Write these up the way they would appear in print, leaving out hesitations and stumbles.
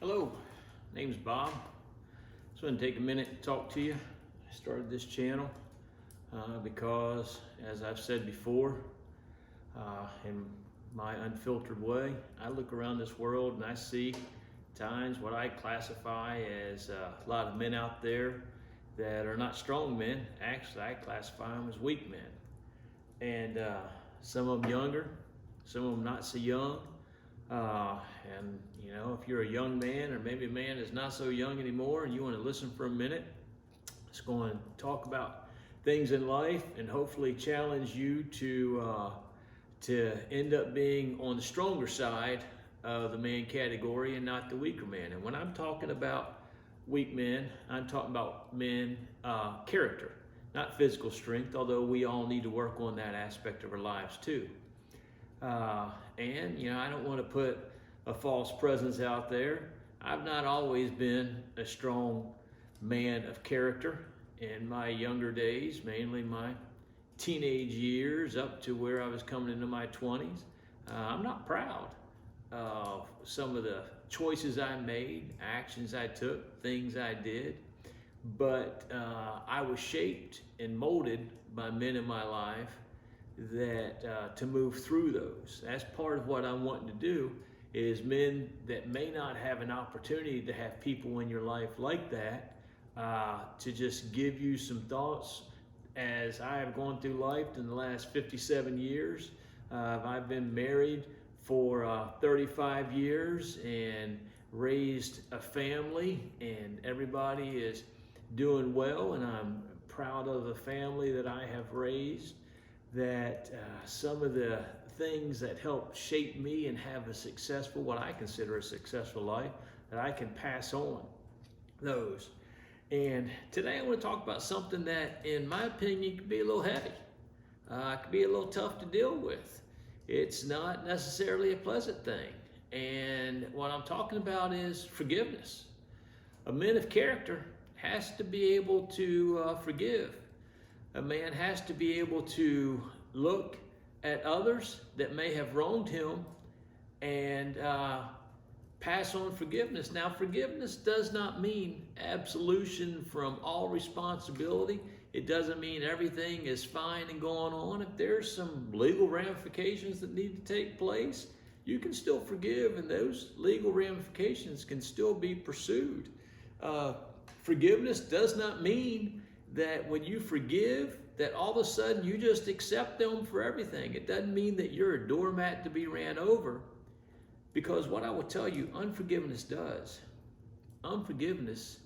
Hello, name's Bob. Just want to take a minute to talk to you. I started this channel because, as I've said before, in my unfiltered way, I look around this world and I see times what I classify as a lot of men out there that are not strong men. Actually, I classify them as weak men. And some of them younger, some of them not so young. And you know, if you're a young man, or maybe a man is not so young anymore, and you want to listen for a minute, it's going to talk about things in life and hopefully challenge you to end up being on the stronger side of the man category and not the weaker man. And when I'm talking about weak men, I'm talking about men character, not physical strength, although we all need to work on that aspect of our lives too. And you know, I don't want to put a false presence out there. I've not always been a strong man of character. In my younger days, mainly my teenage years up to where I was coming into my 20s, I'm not proud of some of the choices I made, actions I took, things I did, but I was shaped and molded by men in my life that to move through those. That's part of what I'm wanting to do, is men that may not have an opportunity to have people in your life like that, to just give you some thoughts. As I have gone through life in the last 57 years, I've been married for 35 years and raised a family, and everybody is doing well, and I'm proud of the family that I have raised. That some of the things that help shape me and have a successful, what I consider a successful life, that I can pass on those. And today I want to talk about something that, in my opinion, could be a little heavy. Could be a little tough to deal with. It's not necessarily a pleasant thing. And what I'm talking about is forgiveness. A man of character has to be able to forgive. A man has to be able to look at others that may have wronged him and pass on forgiveness. Now, forgiveness does not mean absolution from all responsibility. It doesn't mean everything is fine and going on. If there's some legal ramifications that need to take place, you can still forgive, and those legal ramifications can still be pursued. Forgiveness does not mean that when you forgive, that all of a sudden you just accept them for everything. It doesn't mean that you're a doormat to be ran over, because what I will tell you, unforgiveness does. Unforgiveness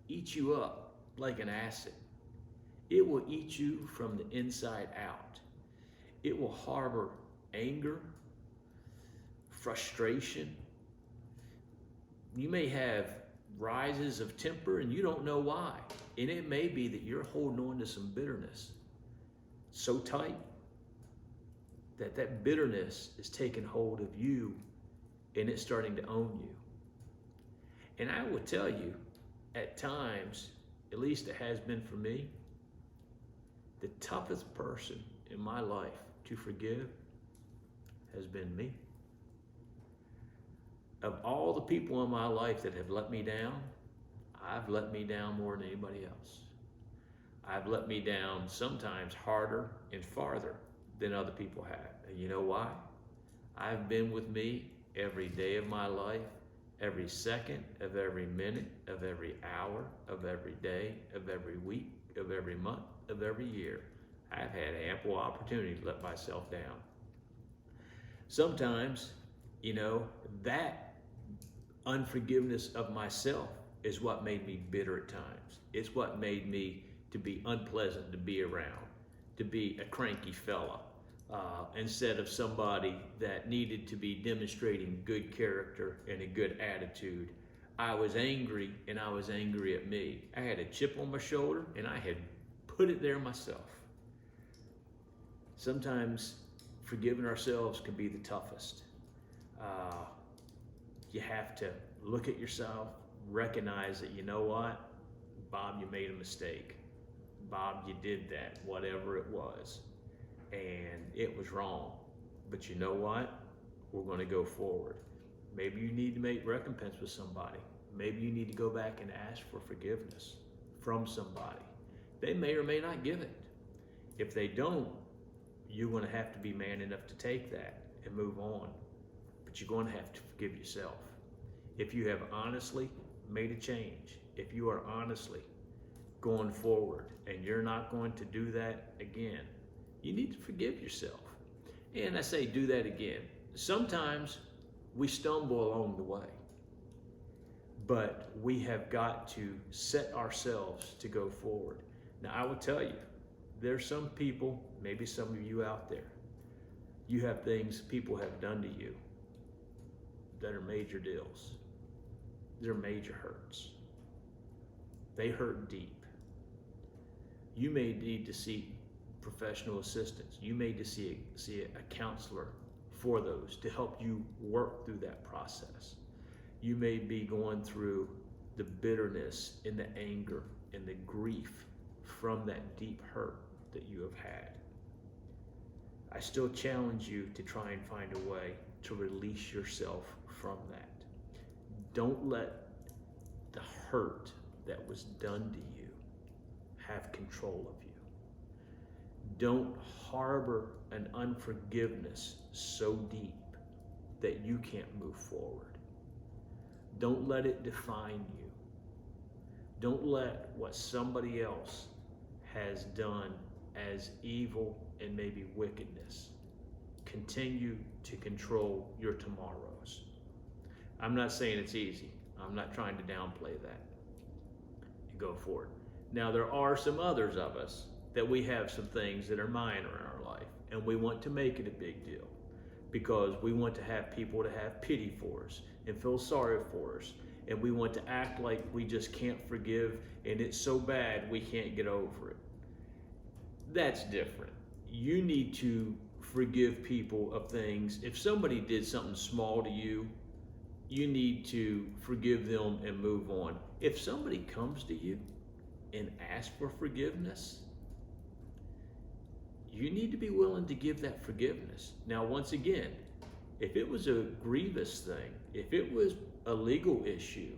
eats you up like an acid. It will eat you from the inside out. It will harbor anger, frustration. You may have rises of temper and you don't know why. And it may be that you're holding on to some bitterness so tight that that bitterness is taking hold of you and it's starting to own you. And I will tell you, at times, at least it has been for me, the toughest person in my life to forgive has been me. Of all the people in my life that have let me down, I've let me down more than anybody else. I've let me down sometimes harder and farther than other people have. And you know why? I've been with me every day of my life, every second of every minute, of every hour, of every day, of every week, of every month, of every year. I've had ample opportunity to let myself down. Sometimes, you know, that unforgiveness of myself is what made me bitter at times. It's what made me to be unpleasant to be around, to be a cranky fella, instead of somebody that needed to be demonstrating good character and a good attitude. I was angry, and I was angry at me. I had a chip on my shoulder, and I had put it there myself. Sometimes forgiving ourselves can be the toughest. You have to look at yourself, recognize that, you know what, Bob, you made a mistake. Bob, you did that, whatever it was, and it was wrong. But you know what? We're going to go forward. Maybe you need to make recompense with somebody. Maybe you need to go back and ask for forgiveness from somebody. They may or may not give it. If they don't, you're going to have to be man enough to take that and move on. But you're going to have to forgive yourself. If you have honestly made a change, if you are honestly going forward and you're not going to do that again, you need to forgive yourself. And I say do that again. Sometimes we stumble along the way, but we have got to set ourselves to go forward. Now, I will tell you, there's some people, maybe some of you out there, you have things people have done to you that are major deals. They're major hurts. They hurt deep. You may need to seek professional assistance. You may need to see a counselor for those to help you work through that process. You may be going through the bitterness and the anger and the grief from that deep hurt that you have had. I still challenge you to try and find a way to release yourself from that. Don't let the hurt that was done to you have control of you. Don't harbor an unforgiveness so deep that you can't move forward. Don't let it define you. Don't let what somebody else has done as evil and maybe wickedness continue to control your tomorrows. I'm not saying it's easy. I'm not trying to downplay that. And go forward. Now, there are some others of us that we have some things that are minor in our life, and we want to make it a big deal because we want to have people to have pity for us and feel sorry for us, and we want to act like we just can't forgive and it's so bad we can't get over it. That's different. You need to forgive people of things. If somebody did something small to you, you need to forgive them and move on. If somebody comes to you and asks for forgiveness, you need to be willing to give that forgiveness. Now, once again, if it was a grievous thing, if it was a legal issue,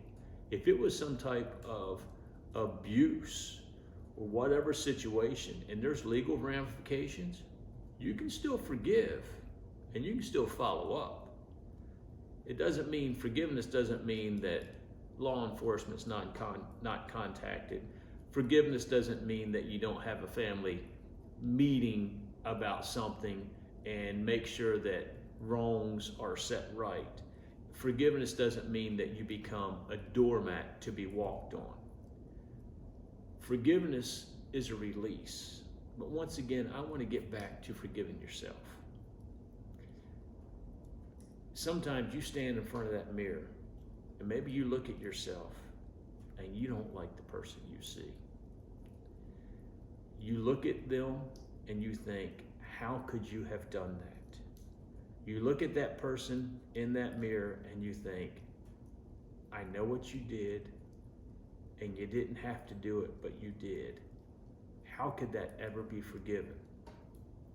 if it was some type of abuse or whatever situation, and there's legal ramifications, you can still forgive and you can still follow up. It doesn't mean, forgiveness doesn't mean that law enforcement's not contacted. Forgiveness doesn't mean that you don't have a family meeting about something and make sure that wrongs are set right. Forgiveness doesn't mean that you become a doormat to be walked on. Forgiveness is a release. But once again, I want to get back to forgiving yourself. Sometimes you stand in front of that mirror and maybe you look at yourself and you don't like the person you see. You look at them and you think, how could you have done that? You look at that person in that mirror and you think, I know what you did and you didn't have to do it, but you did. How could that ever be forgiven?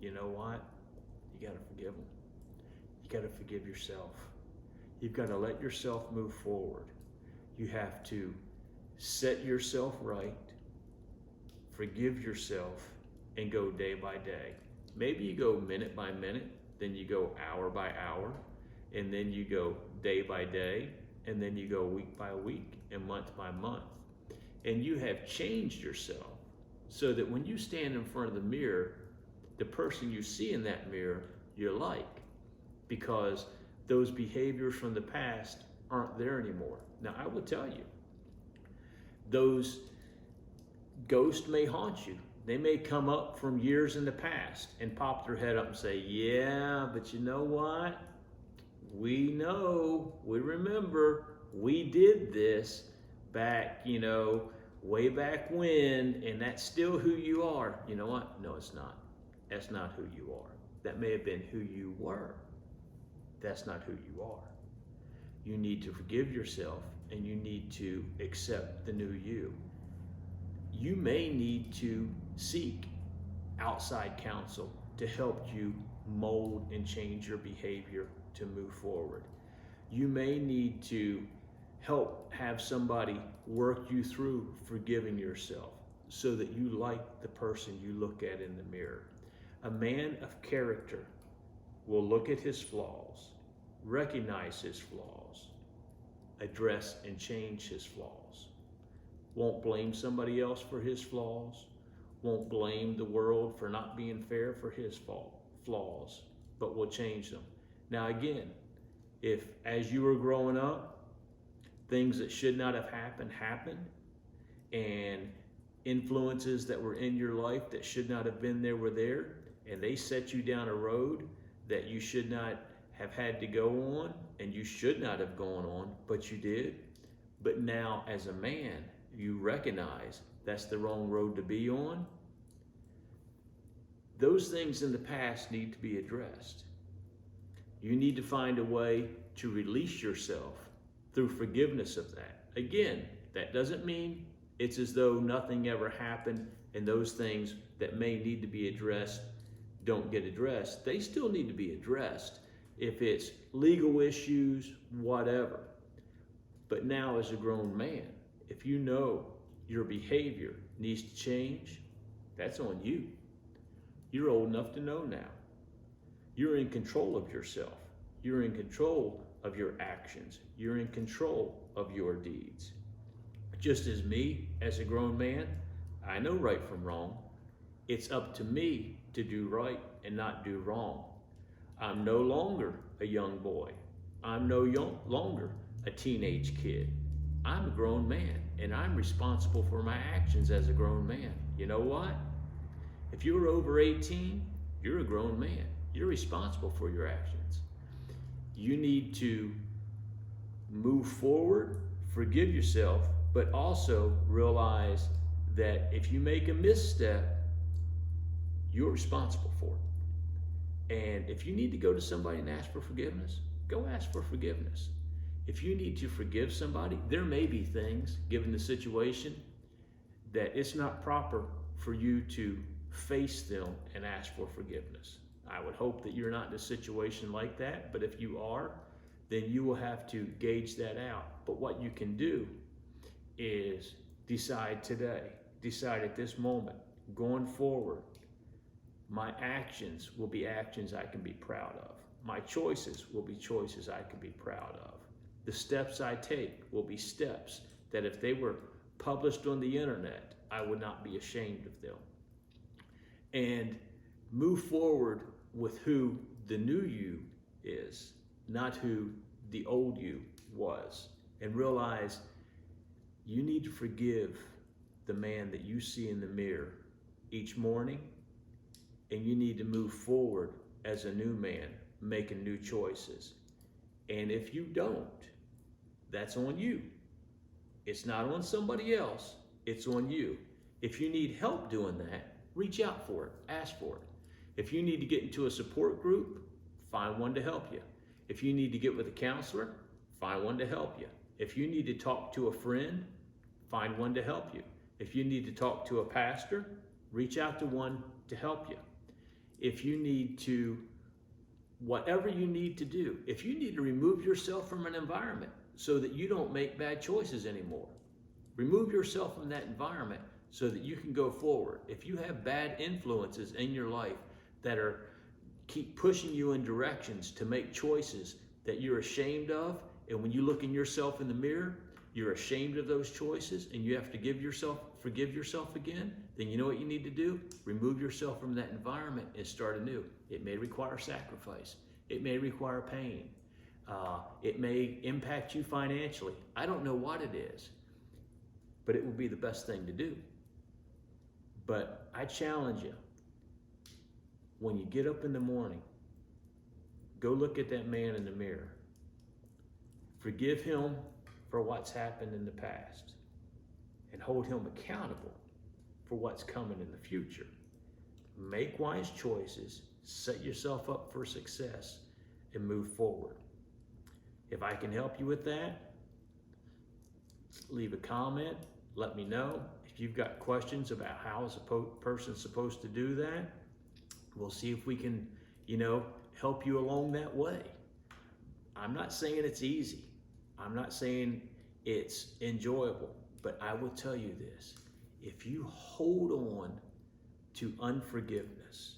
You know what? You got to forgive them. You got to forgive yourself. You've got to let yourself move forward. You have to set yourself right, forgive yourself, and go day by day. Maybe you go minute by minute, then you go hour by hour, and then you go day by day, and then you go week by week and month by month. And you have changed yourself so that when you stand in front of the mirror, the person you see in that mirror, you're like, because those behaviors from the past aren't there anymore. Now, I will tell you, those ghosts may haunt you. They may come up from years in the past and pop their head up and say, yeah, but you know what? We know, we remember, we did this back, way back when, and that's still who you are. You know what? No, it's not. That's not who you are. That may have been who you were. That's not who you are. You need to forgive yourself and you need to accept the new you. You may need to seek outside counsel to help you mold and change your behavior to move forward. You may need to help have somebody work you through forgiving yourself so that you like the person you look at in the mirror. A man of character will look at his flaws, recognize his flaws, address and change his flaws. Won't blame somebody else for his flaws, won't blame the world for not being fair for his flaws, but will change them. Now again, if as you were growing up, things that should not have happened, and influences that were in your life that should not have been there were there, and they set you down a road that you should not have had to go on, and you should not have gone on, but you did. But now as a man, you recognize that's the wrong road to be on. Those things in the past need to be addressed. You need to find a way to release yourself through forgiveness of that. Again, that doesn't mean it's as though nothing ever happened and those things that may need to be addressed don't get addressed. They still need to be addressed if it's legal issues, whatever. But now as a grown man, if you know your behavior needs to change, that's on you. You're old enough to know now. You're in control of yourself. You're in control of your actions. You're in control of your deeds. Just as me, as a grown man, I know right from wrong. It's up to me to do right and not do wrong. I'm no longer a young boy. I'm no longer a teenage kid. I'm a grown man, and I'm responsible for my actions as a grown man. You know what? If you're over 18, you're a grown man. You're responsible for your actions. You need to move forward, forgive yourself, but also realize that if you make a misstep, you're responsible for it. And if you need to go to somebody and ask for forgiveness, go ask for forgiveness. If you need to forgive somebody, there may be things, given the situation, that it's not proper for you to face them and ask for forgiveness. I would hope that you're not in a situation like that, but if you are, then you will have to gauge that out. But what you can do is decide today, decide at this moment, going forward, my actions will be actions I can be proud of. My choices will be choices I can be proud of. The steps I take will be steps that if they were published on the internet, I would not be ashamed of them. And move forward with who the new you is, not who the old you was. And realize you need to forgive the man that you see in the mirror each morning, and you need to move forward as a new man, making new choices. And if you don't, that's on you. It's not on somebody else, it's on you. If you need help doing that, reach out for it, ask for it. If you need to get into a support group, find one to help you. If you need to get with a counselor, find one to help you. If you need to talk to a friend, find one to help you. If you need to talk to a pastor, reach out to one to help you. If you need to, whatever you need to do, if you need to remove yourself from an environment so that you don't make bad choices anymore, remove yourself from that environment so that you can go forward. If you have bad influences in your life that keep pushing you in directions to make choices that you're ashamed of, and when you look in yourself in the mirror, you're ashamed of those choices and you have to forgive yourself again, then you know what you need to do? Remove yourself from that environment and start anew. It may require sacrifice. It may require pain. It may impact you financially. I don't know what it is, but it will be the best thing to do. But I challenge you, when you get up in the morning, go look at that man in the mirror. Forgive him for what's happened in the past and hold him accountable for what's coming in the future. Make wise choices, set yourself up for success, and move forward. If I can help you with that, leave a comment, let me know. If you've got questions about how is a person supposed to do that, we'll see if we can, help you along that way. I'm not saying it's easy. I'm not saying it's enjoyable, but I will tell you this. If you hold on to unforgiveness,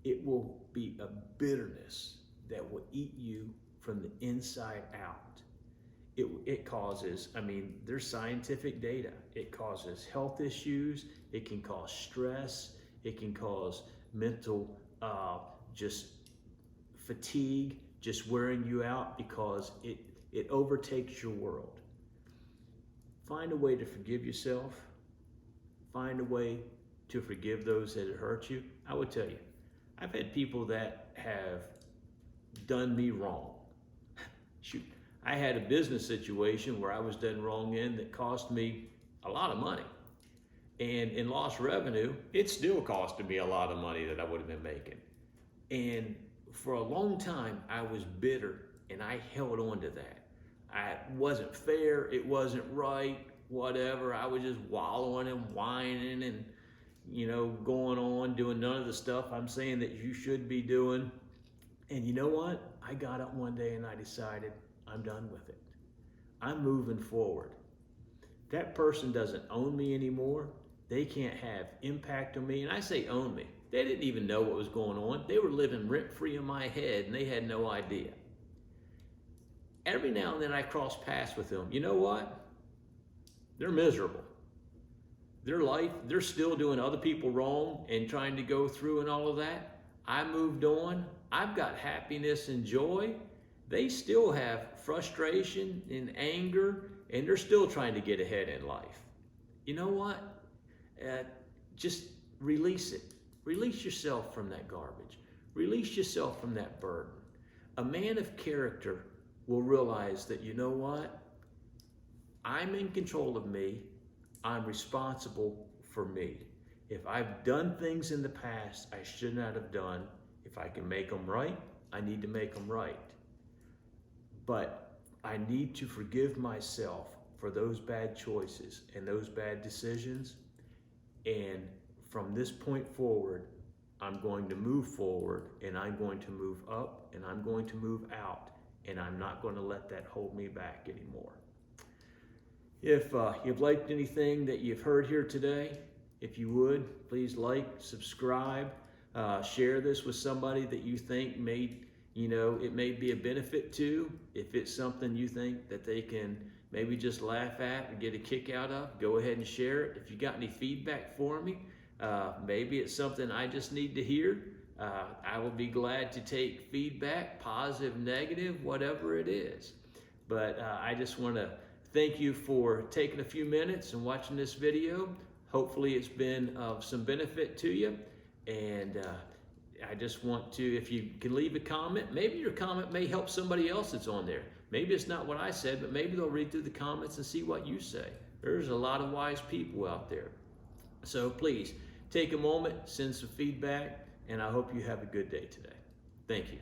it will be a bitterness that will eat you from the inside out. It causes, there's scientific data. It causes health issues. It can cause stress. It can cause mental just fatigue, just wearing you out because it overtakes your world. Find a way to forgive yourself. Find a way to forgive those that hurt you. I would tell you, I've had people that have done me wrong. Shoot, I had a business situation where I was done wrong in that cost me a lot of money. And in lost revenue, it still costed me a lot of money that I would have been making. And for a long time, I was bitter and I held on to that. It wasn't fair, it wasn't right, whatever. I was just wallowing and whining and, going on, doing none of the stuff I'm saying that you should be doing. And you know what? I got up one day and I decided I'm done with it. I'm moving forward. That person doesn't own me anymore. They can't have impact on me. And I say own me. They didn't even know what was going on. They were living rent-free in my head and they had no idea. Every now and then I cross paths with them. You know what? They're miserable. Their life, they're still doing other people wrong and trying to go through and all of that. I moved on. I've got happiness and joy. They still have frustration and anger, and they're still trying to get ahead in life. You know what? Just release it. Release yourself from that garbage. Release yourself from that burden. A man of character will realize that, you know what? I'm in control of me. I'm responsible for me. If I've done things in the past I should not have done, if I can make them right, I need to make them right. But I need to forgive myself for those bad choices and those bad decisions. And from this point forward, I'm going to move forward and I'm going to move up and I'm going to move out, and I'm not going to let that hold me back anymore. If you've liked anything that you've heard here today, if you would, please like, subscribe, share this with somebody that you think it may be a benefit to. If it's something you think that they can maybe just laugh at and get a kick out of, go ahead and share it. If you got any feedback for me, maybe it's something I just need to hear. I will be glad to take feedback, positive, negative, whatever it is. But I just want to thank you for taking a few minutes and watching this video. Hopefully it's been of some benefit to you. And I just want to, if you can leave a comment, maybe your comment may help somebody else that's on there. Maybe it's not what I said, but maybe they'll read through the comments and see what you say. There's a lot of wise people out there. So please take a moment, send some feedback, and I hope you have a good day today. Thank you.